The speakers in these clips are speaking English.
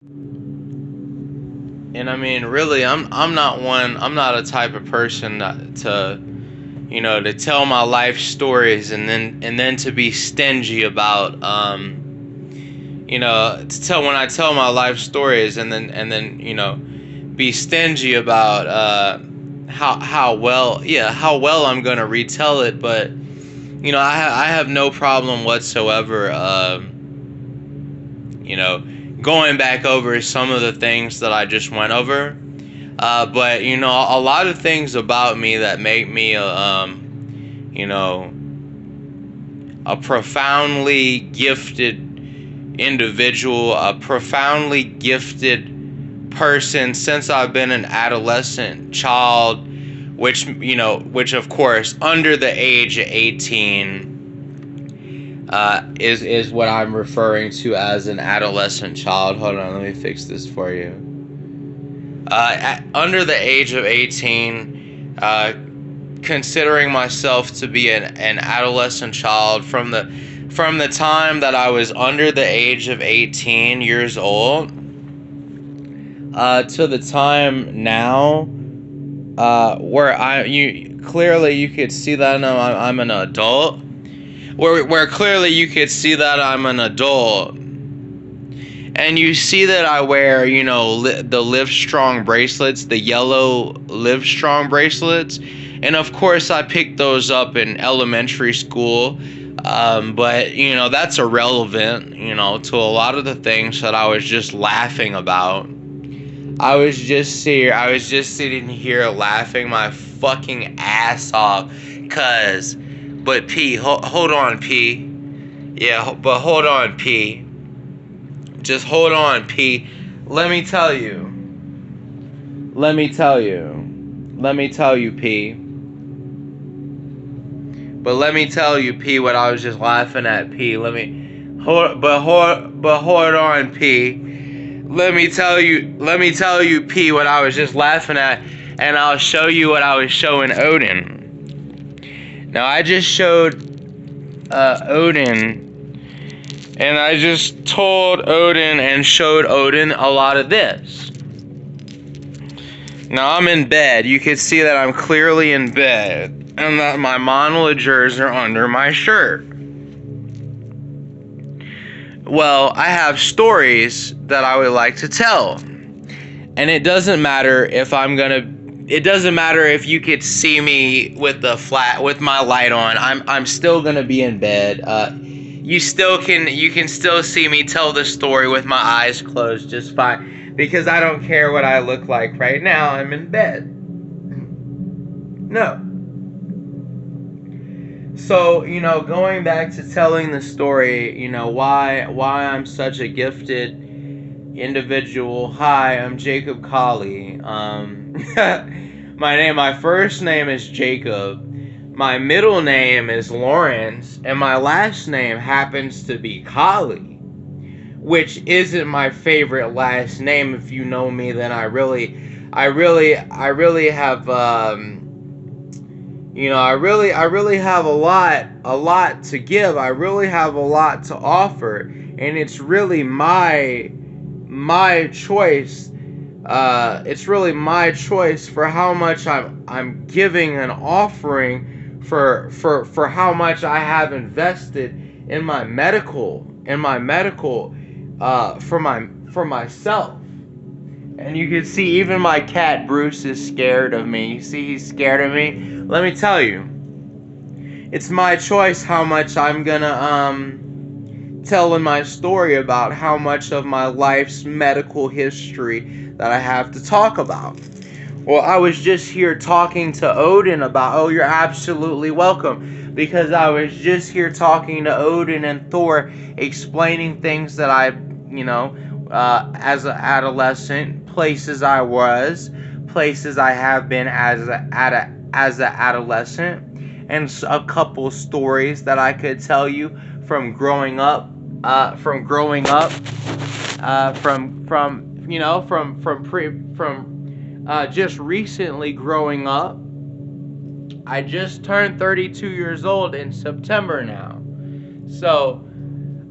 And I mean, really, I'm not a type of person to, to tell my life stories and then to be stingy about, to tell when I tell my life stories and then be stingy about how well I'm gonna retell it. But I have no problem whatsoever, you know, going back over some of the things that I just went over. But a lot of things about me that make me, you know, a profoundly gifted individual, a profoundly gifted person since I've been an adolescent child, which of course under the age of 18 is what I'm referring to as an adolescent child. Hold on, let me fix this for you. Under the age of 18, considering myself to be an adolescent child from the time that I was under the age of 18 years old to the time now, where you could see that I'm an adult. Where clearly you could see that I'm an adult, and you see that I wear, the Live Strong bracelets, the yellow Live Strong bracelets, and of course I picked those up in elementary school. But that's irrelevant, to a lot of the things that I was just laughing about. I was just sitting here laughing my fucking ass off, but P, hold on, P. Yeah, but hold on, P. Just hold on, P. Let me tell you. Let me tell you. Let me tell you, P. But let me tell you, P, what I was just laughing at, P. Hold on, P. Let me tell you, P, what I was just laughing at, and I'll show you what I was showing Odin. Now, I just showed Odin, and I just told Odin and showed Odin a lot of this. Now, I'm in bed. You can see that I'm clearly in bed, and that my monologers are under my shirt. Well, I have stories that I would like to tell. And it doesn't matter if it doesn't matter if you could see me with my light on. I'm still gonna be in bed. You can still see me tell the story with my eyes closed just fine, because I don't care what I look like right now. I'm in bed. No. So, going back to telling the story, why I'm such a gifted individual. Hi, I'm Jacob Colley. My first name is Jacob. My middle name is Lawrence, and my last name happens to be Colley, which isn't my favorite last name. If you know me, then I really have, I really have a lot to give. I really have a lot to offer, and it's really my choice. It's really my choice for how much I'm giving and offering for how much I have invested in my medical for myself. And you can see even my cat Bruce is scared of me. You see he's scared of me? Let me tell you. It's my choice how much I'm gonna tell in my story about how much of my life's medical history that I have to talk about. Well, I was just here talking to Odin about, oh, you're absolutely welcome, because I was just here talking to Odin and Thor, explaining things that I, as an adolescent, places I was, places I have been as an adolescent, and a couple stories that I could tell you from growing up, just recently growing up. I just turned 32 years old in September now. So,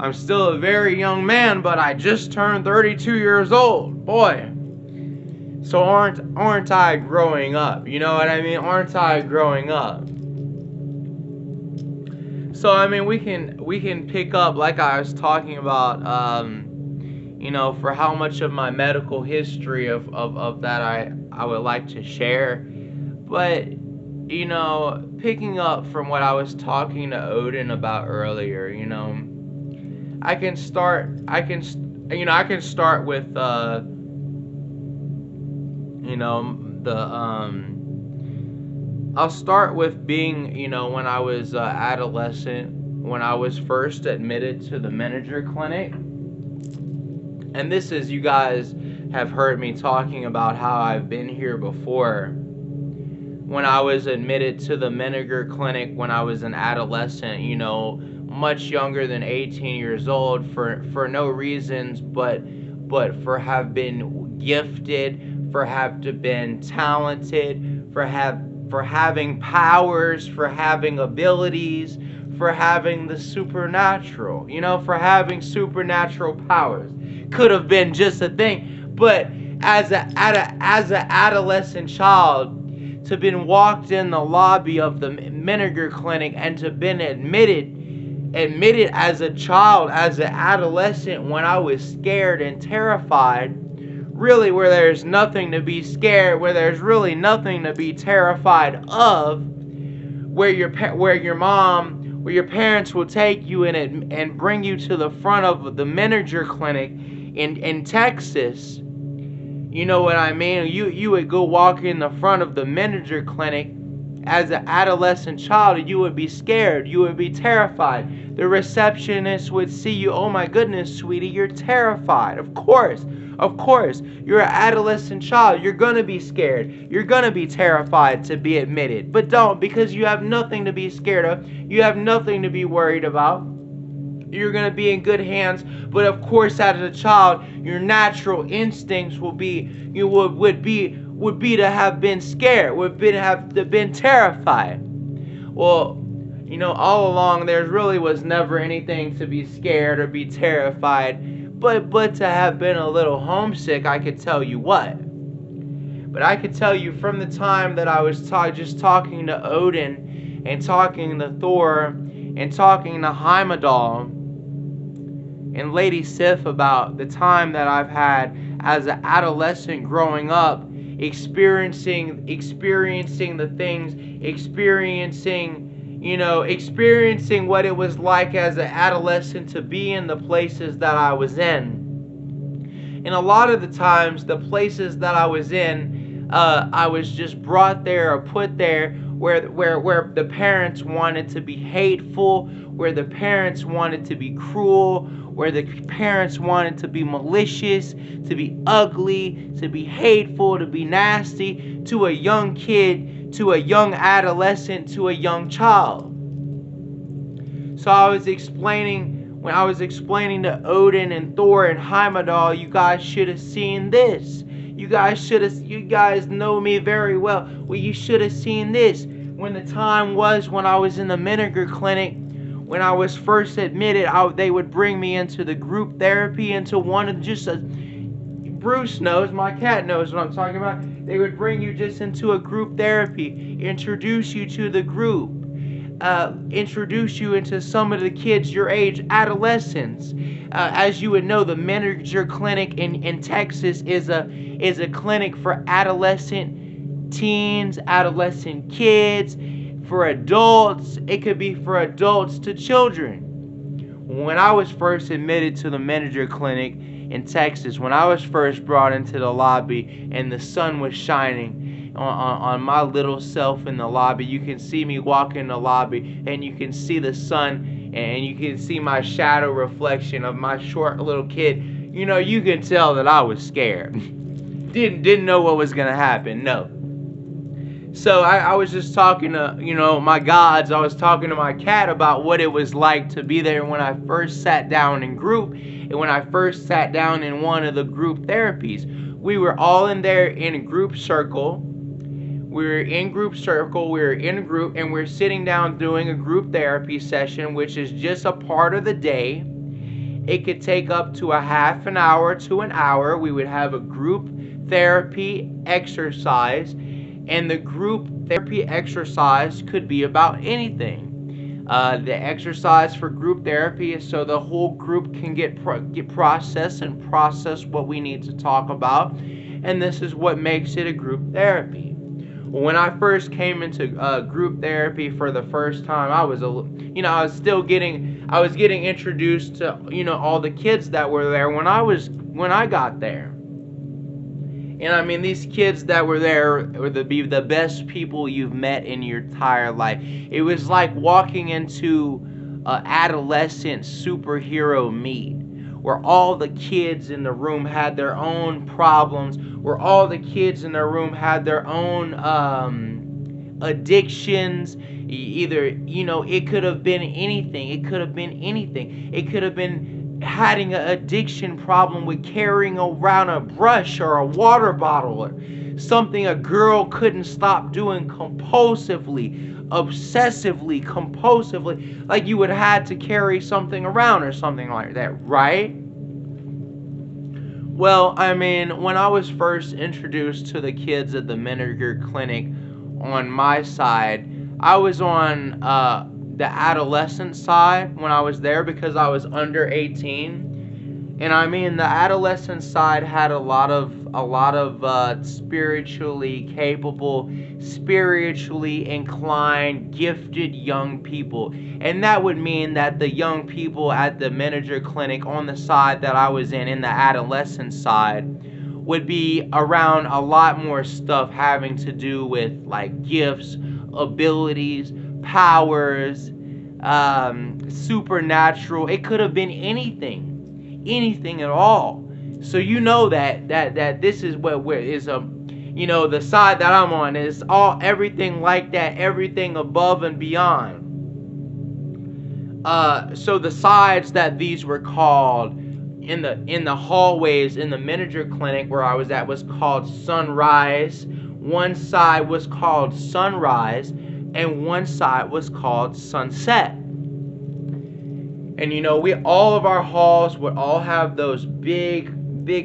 I'm still a very young man, but I just turned 32 years old. Boy. So aren't I growing up? You know what I mean? Aren't I growing up? So I mean, we can pick up, like I was talking about, for how much of my medical history of that I would like to share. But picking up from what I was talking to Odin about earlier, I can start with I'll start with being, when I was adolescent, when I was first admitted to the Menninger clinic. And this is, you guys have heard me talking about how I've been here before. When I was admitted to the Menninger clinic when I was an adolescent, much younger than 18 years old, for no reasons but for have been gifted, for have to been talented, for having powers, for having abilities, for having the supernatural, for having supernatural powers. Could have been just a thing, but as a adolescent child, to been walked in the lobby of the Menninger clinic and to been admitted as a child, as an adolescent, when I was scared and terrified, really where there's nothing to be scared, where there's really nothing to be terrified of, where your parents will take you and bring you to the front of the Menninger clinic in Texas. You know what I mean? You would go walk in the front of the Menninger clinic as an adolescent child, and you would be scared. You would be terrified. The receptionist would see you. Oh my goodness, sweetie, you're terrified. Of course. You're an adolescent child. You're going to be scared. You're going to be terrified to be admitted. But don't, because you have nothing to be scared of. You have nothing to be worried about. You're going to be in good hands. But of course, as a child, your natural instincts would be to have been scared, would have been terrified. Well, all along there really was never anything to be scared or be terrified, but to have been a little homesick, I could tell you what. But I could tell you from the time that I was just talking to Odin and talking to Thor and talking to Heimdall and Lady Sif about the time that I've had as an adolescent growing up, experiencing the things, experiencing what it was like as an adolescent to be in the places that I was in. And a lot of the times, the places that I was in, I was just brought there or put there where the parents wanted to be hateful, where the parents wanted to be cruel, where the parents wanted to be malicious, to be ugly, to be hateful, to be nasty to a young kid, to a young adolescent, to a young child. So when I was explaining to Odin and Thor and Heimdall, you guys should have seen this. You guys know me very well. Well, you should have seen this. When the time was when I was in the Menninger clinic, when I was first admitted, they would bring me into the group therapy, into one of Bruce knows, my cat knows what I'm talking about. They would bring you just into a group therapy, introduce you to the group, introduce you into some of the kids your age, adolescents. As you would know, the Menninger clinic in Texas is a clinic for adolescent teens, adolescent kids, for adults. It could be for adults to children. When I was first admitted to the Menninger clinic in Texas, when I was first brought into the lobby and the sun was shining on my little self in the lobby, you can see me walk in the lobby and you can see the sun and you can see my shadow reflection of my short little kid. You can tell that I was scared. Didn't know what was going to happen. No. So I was just talking to, my gods. I was talking to my cat about what it was like to be there when I first sat down in group, and when I first sat down in one of the group therapies. We were all in there in a group circle. We were in group, and we're sitting down doing a group therapy session, which is just a part of the day. It could take up to a half an hour to an hour. We would have a group therapy exercise, and the group therapy exercise could be about anything. The exercise for group therapy is so the whole group can get processed and process what we need to talk about, and this is what makes it a group therapy. When I first came into group therapy for the first time, I was getting introduced to all the kids that were there when I got there. And I mean, these kids that were there were the best people you've met in your entire life. It was like walking into adolescent superhero meet, where all the kids in the room had their own problems, where all the kids in the room had their own addictions. Either, it could have been anything. It could have been anything. It could have been having an addiction problem with carrying around a brush or a water bottle, or something a girl couldn't stop doing compulsively, obsessively, compulsively, like you would have to carry something around or something like that, right? Well, I mean, when I was first introduced to the kids at the Menninger clinic on my side, I was on the adolescent side when I was there because I was under 18. And I mean, the adolescent side had a lot of spiritually capable, spiritually inclined, gifted young people. And that would mean that the young people at the Menninger clinic on the side that I was in the adolescent side, would be around a lot more stuff having to do with like gifts, abilities, powers, supernatural. It could have been anything at all. So that this is what is the side that I'm on is everything like that, everything above and beyond. So the sides that these were called in the hallways in the Menninger clinic where I was at was called Sunrise. One side was called Sunrise, and one side was called Sunset. And all of our halls would all have those big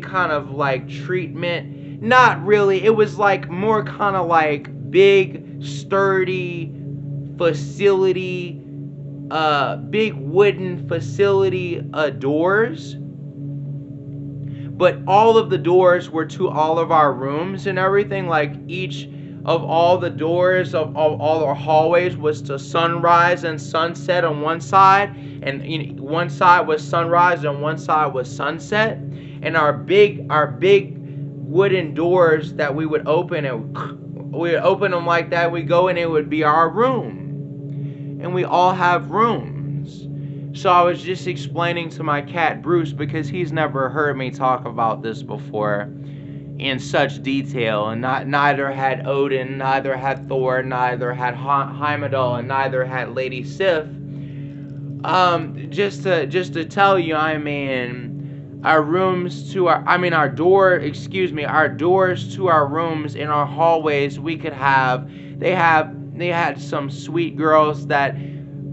kind of like treatment. Not really. It was like more kind of like big, sturdy facility, big wooden facility doors. But all of the doors were to all of our rooms and everything. Like each of all the doors of all our hallways was to Sunrise and Sunset on one side, and one side was Sunrise and one side was Sunset. And our big wooden doors that we would open, and we would open them like that. We go and it would be our room, and we all have rooms. So I was just explaining to my cat Bruce, because he's never heard me talk about this before in such detail, and neither had Odin, neither had Thor, neither had Heimdall, and neither had Lady Sif. Just to tell you, I mean, our doors to our rooms in our hallways, we could have. They had some sweet girls that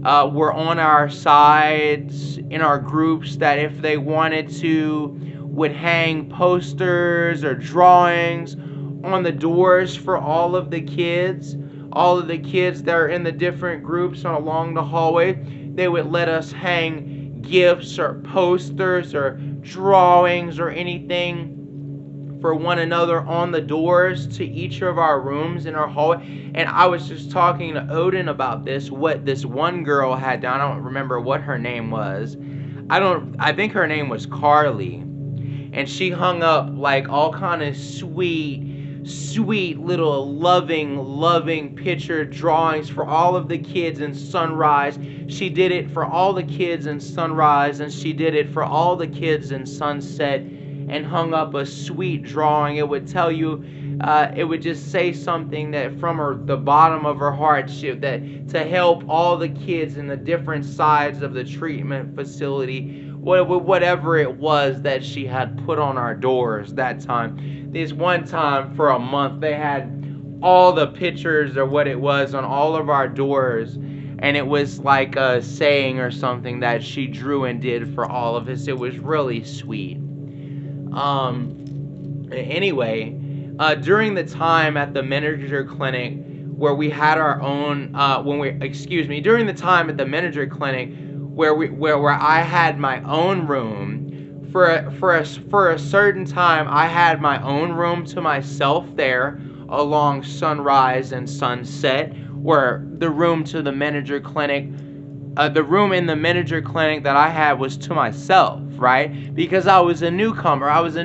were on our sides in our groups that if they wanted to would hang posters or drawings on the doors for all of the kids that are in the different groups along the hallway. They would let us hang gifts or posters or drawings or anything for one another on the doors to each of our rooms in our hallway. And I was just talking to Odin about this, what this one girl had done. I don't remember what her name was. I think her name was Carly. And she hung up like all kind of sweet little loving picture drawings for all of the kids in Sunrise. She did it for all the kids in Sunrise, and she did it for all the kids in Sunset, and hung up a sweet drawing. It would tell you, it would just say something that from the bottom of her heart, that to help all the kids in the different sides of the treatment facility, whatever it was that she had put on our doors that time. This one time for a month, they had all the pictures or what it was on all of our doors. and it was like a saying or something that she drew and did for all of us. It was really sweet. Anyway, during the time at the Menninger clinic where we had our own, during the time at the Menninger clinic where I had my own room. For a certain time, I had my own room to myself there along sunrise and sunset, where the room to the Menninger clinic, the room in the Menninger clinic that I had was to myself, right? Because I was a newcomer. I was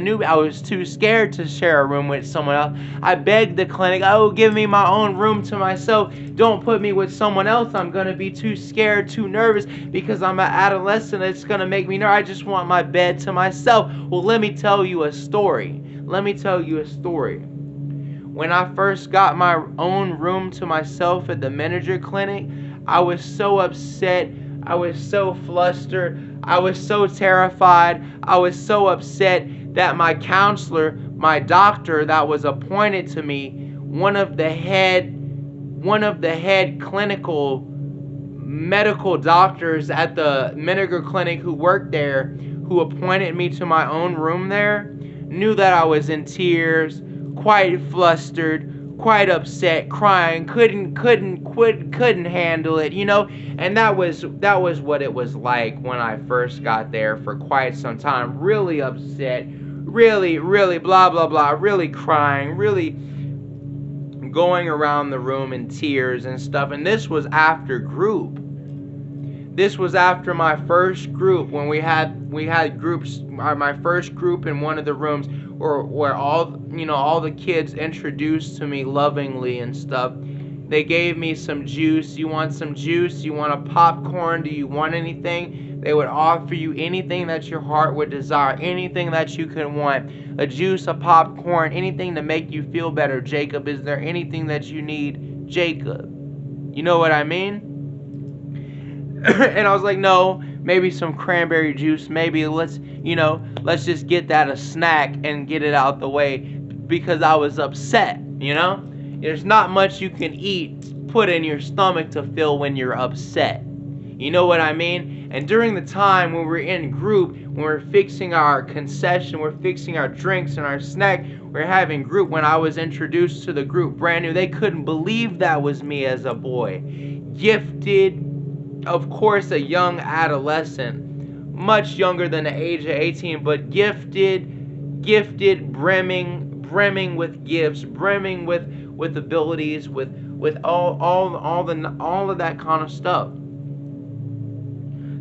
too scared to share a room with someone else. I begged the clinic, oh, give me my own room to myself. Don't put me with someone else. I'm going to be too scared, too nervous, because I'm an adolescent. It's going to make me nervous. I just want my bed to myself. Well, let me tell you a story. When I first got my own room to myself at the Menninger clinic, I was so upset. I was so flustered. I was so terrified. I was so upset that my counselor, my doctor that was appointed to me, one of the head clinical medical doctors at the Menninger clinic who worked there, who appointed me to my own room there, knew that I was in tears, quite flustered, quite upset, crying, couldn't handle it, and that was what it was like when I first got there for quite some time. Really upset, really blah blah blah, really crying, really going around the room in tears and stuff. And this was after group. This was after my first group, when we had groups. My first group in one of the rooms where all the kids introduced to me lovingly and stuff. They gave me some juice. You want some juice? You want a popcorn? Do you want anything? They would offer you anything that your heart would desire, anything that you could want. A juice, a popcorn, anything to make you feel better. Jacob, is there anything that you need? Jacob. You know what I mean? And I was like, no, maybe some cranberry juice. Maybe let's just get that a snack and get it out the way, because I was upset, There's not much you can eat, put in your stomach to fill when you're upset. You know what I mean? And during the time when we're in group, when we're fixing our concession, we're fixing our drinks and our snack, we're having group, when I was introduced to the group brand new, they couldn't believe that was me as a boy. Gifted, of course, a young adolescent, much younger than the age of 18, but gifted, brimming with gifts, brimming with abilities, with all of that kind of stuff.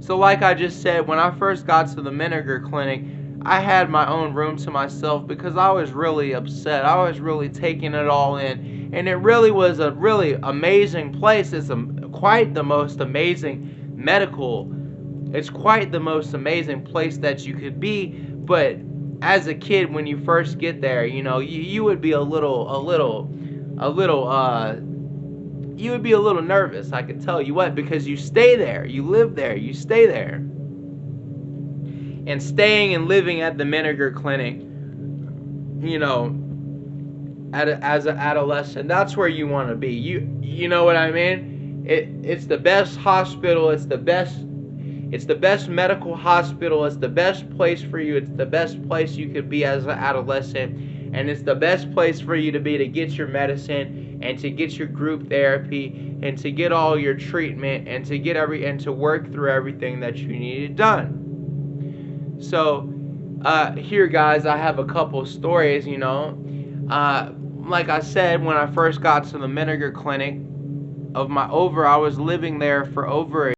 So like I just said, when I first got to the Menninger clinic, I had my own room to myself because I was really upset. I was really taking it all in, and it really was a really amazing place. It's quite the most amazing it's quite the most amazing place that you could be. But as a kid, when you first get there, you would be a little nervous, I can tell you what, because you stay there, you live there, you stay there. And staying and living at the Menninger clinic, as an adolescent, that's where you want to be. You know what I mean? It's the best hospital. It's the best medical hospital. It's the best place for you. It's the best place you could be as an adolescent, and it's the best place for you to be, to get your medicine and to get your group therapy and to get all your treatment and to work through everything that you needed done. So here, guys, I have a couple stories. Like I said, when I first got to the Menninger clinic, I was living there for over a